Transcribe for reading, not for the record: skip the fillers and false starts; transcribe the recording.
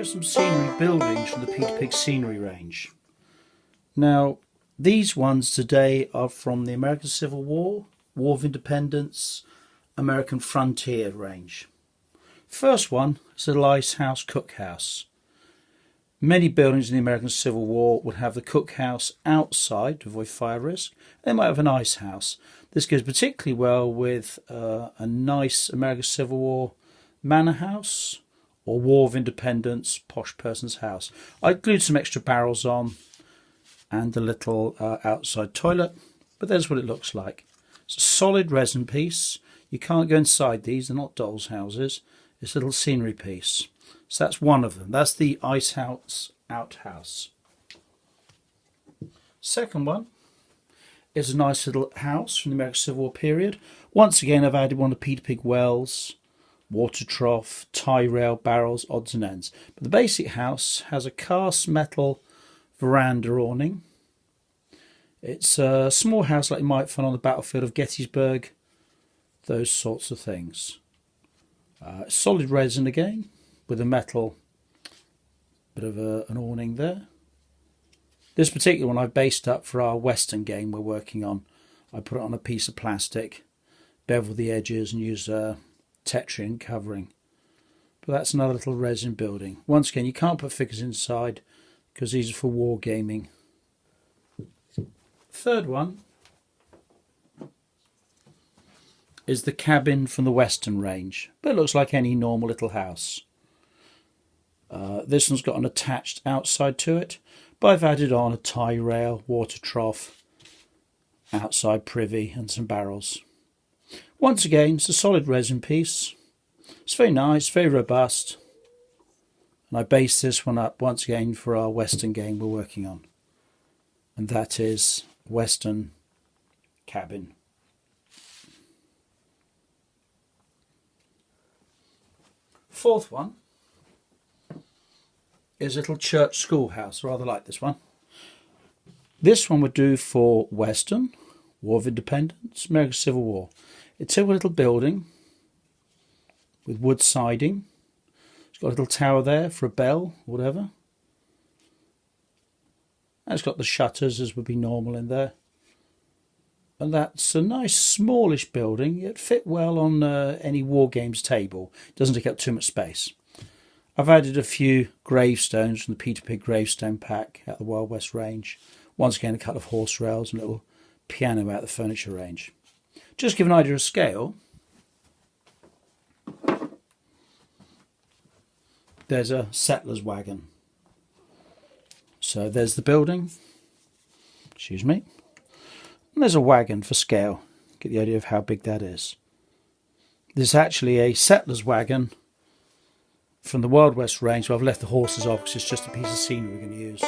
are some scenery buildings from the Peter Pig scenery range. Now, these ones today are from the American Civil War, War of Independence, American Frontier range. First one is the Ice House Cookhouse. Many buildings in the American Civil War would have the cookhouse outside to avoid fire risk. They might have an ice house. This goes particularly well with a nice American Civil War manor house or War of Independence posh person's house. I glued some extra barrels on and a little outside toilet, but there's what it looks like. It's a solid resin piece. You can't go inside these, they're not dolls' houses. It's a little scenery piece. So that's one of them. That's the Ice House outhouse. Second one is a nice little house from the American Civil War period. Once again, I've added one of Peter Pig wells, water trough, tie rail, barrels, odds and ends. But the basic house has a cast metal veranda awning. It's a small house like you might find on the battlefield of Gettysburg, those sorts of things. Solid resin again, with a metal bit of an awning there. This particular one I based up for our Western game we're working on. I put it on a piece of plastic, bevel the edges and use Tetrian covering. But that's another little resin building. Once again, you can't put figures inside because these are for war gaming. Third one is the cabin from the Western range, but it looks like any normal little house. This one's got an attached outside to it, but I've added on a tie rail, water trough, outside privy and some barrels. Once again, it's a solid resin piece. It's very nice, very robust. And I based this one up once again for our Western game we're working on. And that is Western cabin. Fourth one is a little church schoolhouse. Rather like this one. This one would do for Western, War of Independence, American Civil War. It's a little building with wood siding. It's got a little tower there for a bell, whatever. And it's got the shutters as would be normal in there. And that's a nice smallish building. It'd fit well on any war games table. It doesn't take up too much space. I've added a few gravestones from the Peter Pig gravestone pack at the Wild West range. Once again, a couple of horse rails and a little piano out the furniture range. Just to give an idea of scale, there's a settler's wagon. So there's the building. Excuse me. And there's a wagon for scale. Get the idea of how big that is. This is actually a settler's wagon from the Wild West range, but I've left the horses off because it's just a piece of scenery we're going to use.